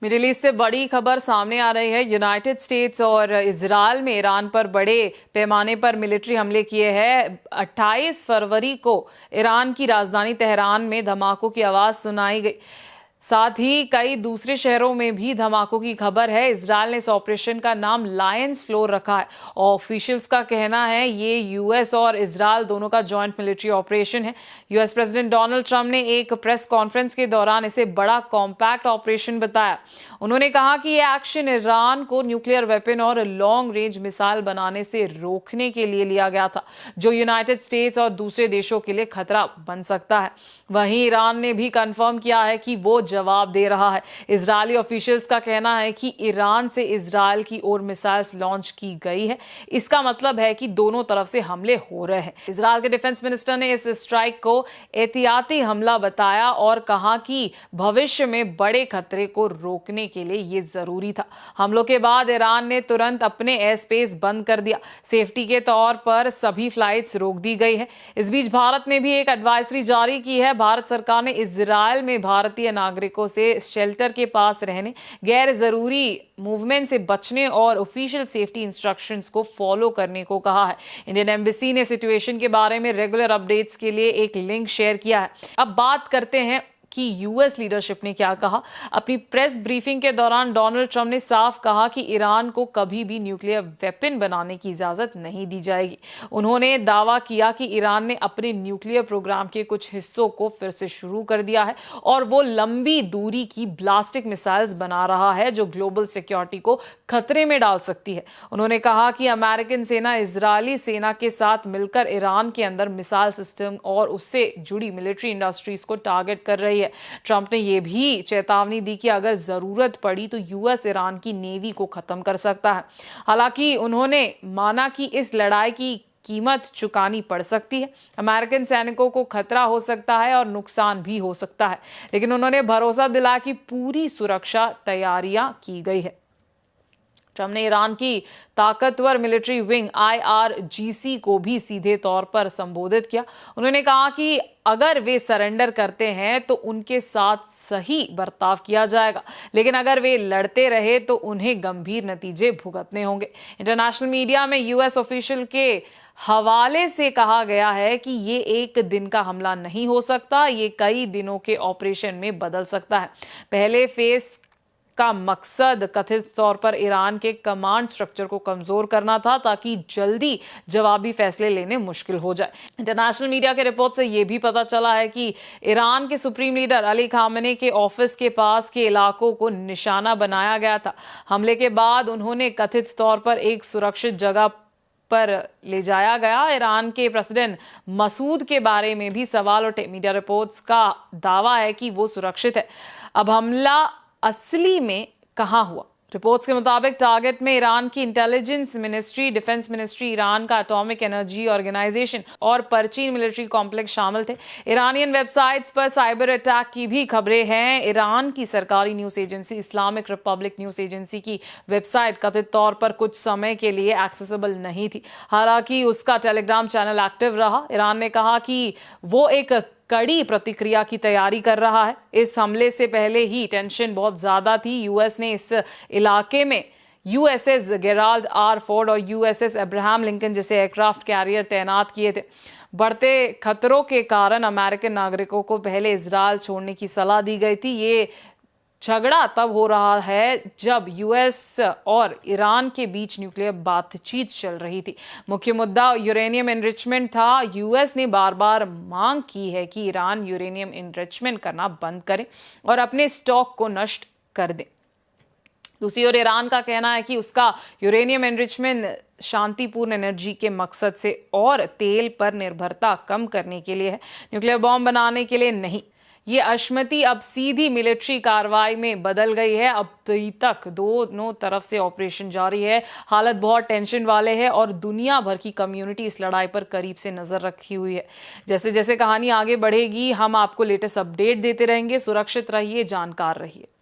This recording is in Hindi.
मिडिल ईस्ट से बड़ी खबर सामने आ रही है। यूनाइटेड स्टेट्स और इजरायल में ईरान पर बड़े पैमाने पर मिलिट्री हमले किए हैं। 28 फरवरी को ईरान की राजधानी तेहरान में धमाकों की आवाज सुनाई गई। साथ ही कई दूसरे शहरों में भी धमाकों की खबर है। इजरायल ने इस ऑपरेशन का नाम लायंस फ्लोर रखा है। ऑफिशियल्स का कहना है ये यूएस और इजरायल दोनों का जॉइंट मिलिट्री ऑपरेशन है। यूएस प्रेसिडेंट डोनाल्ड ट्रंप ने एक प्रेस कॉन्फ्रेंस के दौरान इसे बड़ा कॉम्पैक्ट ऑपरेशन बताया। उन्होंने कहा कि यह एक्शन ईरान को न्यूक्लियर वेपन और लॉन्ग रेंज मिसाइल बनाने से रोकने के लिए लिया गया था, जो यूनाइटेड स्टेट्स और दूसरे देशों के लिए खतरा बन सकता है। वहीं ईरान ने भी कंफर्म किया है कि वो जवाब दे रहा है। इजरायली ऑफिशियल्स का कहना है कि ईरान से इजरायल की ओर मिसाइल्स लॉन्च की गई है। इसका मतलब है कि दोनों तरफ से हमले हो रहे हैं। इजरायल के डिफेंस मिनिस्टर ने इस स्ट्राइक को एहतियाती हमला बताया और कहा कि भविष्य में बड़े खतरे को रोकने के लिए यह जरूरी था। हमलों के बाद ईरान ने तुरंत अपने एयर स्पेस बंद कर दिया। सेफ्टी के तौर पर सभी फ्लाइट्स रोक दी गई है। इस बीच भारत ने भी एक एडवाइजरी जारी की है। भारत सरकार ने इजरायल में भारतीय नागरिकों से शेल्टर के पास रहने, गैर जरूरी मूवमेंट से बचने और ऑफिशियल सेफ्टी इंस्ट्रक्शंस को फॉलो करने को कहा है। इंडियन एम्बेसी ने सिचुएशन के बारे में रेगुलर अपडेट्स के लिए एक लिंक शेयर किया है। अब बात करते हैं कि यूएस लीडरशिप ने क्या कहा। अपनी प्रेस ब्रीफिंग के दौरान डोनाल्ड ट्रंप ने साफ कहा कि ईरान को कभी भी न्यूक्लियर वेपन बनाने की इजाजत नहीं दी जाएगी। उन्होंने दावा किया कि ईरान ने अपने न्यूक्लियर प्रोग्राम के कुछ हिस्सों को फिर से शुरू कर दिया है और वो लंबी दूरी की ब्लास्टिक मिसाइल्स बना रहा है जो ग्लोबल सिक्योरिटी को खतरे में डाल सकती है। उन्होंने कहा कि अमेरिकन सेना इजरायली सेना के साथ मिलकर ईरान के अंदर मिसाइल सिस्टम और उससे जुड़ी मिलिट्री इंडस्ट्रीज को टारगेट कर रही है। ट्रंप ने यह भी चेतावनी दी कि अगर जरूरत पड़ी तो यूएस ईरान की नेवी को खत्म कर सकता है। हालांकि उन्होंने माना कि इस लड़ाई की कीमत चुकानी पड़ सकती है। अमेरिकन सैनिकों को खतरा हो सकता है और नुकसान भी हो सकता है, लेकिन उन्होंने भरोसा दिलाया कि पूरी सुरक्षा तैयारियां की गई है। ट्रंप ने ईरान की ताकतवर मिलिट्री विंग IRGC को भी सीधे तौर पर संबोधित किया। उन्होंने कहा कि अगर वे सरेंडर करते हैं तो उनके साथ सही बर्ताव किया जाएगा, लेकिन अगर वे लड़ते रहे तो उन्हें गंभीर नतीजे भुगतने होंगे। इंटरनेशनल मीडिया में यूएस ऑफिशियल के हवाले से कहा गया है कि ये एक दिन का हमला नहीं हो सकता, ये कई दिनों के ऑपरेशन में बदल सकता है। पहले फेज का मकसद कथित तौर पर ईरान के कमांड स्ट्रक्चर को कमजोर करना था ताकि जल्दी जवाबी फैसले लेने मुश्किल हो जाए। इंटरनेशनल मीडिया के रिपोर्ट से यह भी पता चला है कि ईरान के सुप्रीम लीडर अली खामेनी के ऑफिस के पास के इलाकों को निशाना बनाया गया था। हमले के बाद उन्होंने कथित तौर पर एक सुरक्षित जगह पर ले जाया गया। ईरान के प्रेसिडेंट मसूद के बारे में भी सवाल उठे। मीडिया रिपोर्ट्स का दावा है कि वो सुरक्षित है। अब हमला असली में कहां हुआ? रिपोर्ट्स के मुताबिक टारगेट में ईरान की intelligence ministry, defence ministry, Iran का एटॉमिक एनर्जी ऑर्गेनाइजेशन और परचीन मिलिट्री कॉम्प्लेक्स शामिल थे। ईरानियन वेबसाइट्स पर साइबर अटैक की भी खबरें हैं। ईरान की सरकारी news agency Islamic Republic news agency की वेबसाइट कथित तौर पर कुछ समय के लिए एक्सेसिबल नहीं थी, हालांकि उसका टेलीग्राम चैनल एक्टिव रहा। ईरान ने कहा कि वो एक कड़ी प्रतिक्रिया की तैयारी कर रहा है। इस हमले से पहले ही टेंशन बहुत ज्यादा थी। यूएस ने इस इलाके में USS गेराल्ड R. फोर्ड और USS अब्राहम लिंकन जैसे एयरक्राफ्ट कैरियर तैनात किए थे। बढ़ते खतरों के कारण अमेरिकन नागरिकों को पहले इजरायल छोड़ने की सलाह दी गई थी। ये झगड़ा तब हो रहा है जब यूएस और ईरान के बीच न्यूक्लियर बातचीत चल रही थी। मुख्य मुद्दा यूरेनियम एनरिचमेंट था। यूएस ने बार बार मांग की है कि ईरान यूरेनियम एनरिचमेंट करना बंद करे और अपने स्टॉक को नष्ट कर दे। दूसरी ओर ईरान का कहना है कि उसका यूरेनियम एनरिचमेंट शांतिपूर्ण एनर्जी के मकसद से और तेल पर निर्भरता कम करने के लिए है, न्यूक्लियर बॉम्ब बनाने के लिए नहीं। ये अशमती अब सीधी मिलिट्री कार्रवाई में बदल गई है। अभी तक दोनों तरफ से ऑपरेशन जारी है। हालत बहुत टेंशन वाले है और दुनिया भर की कम्युनिटी इस लड़ाई पर करीब से नजर रखी हुई है। जैसे जैसे कहानी आगे बढ़ेगी हम आपको लेटेस्ट अपडेट देते रहेंगे। सुरक्षित रहिए, जानकार रहिए।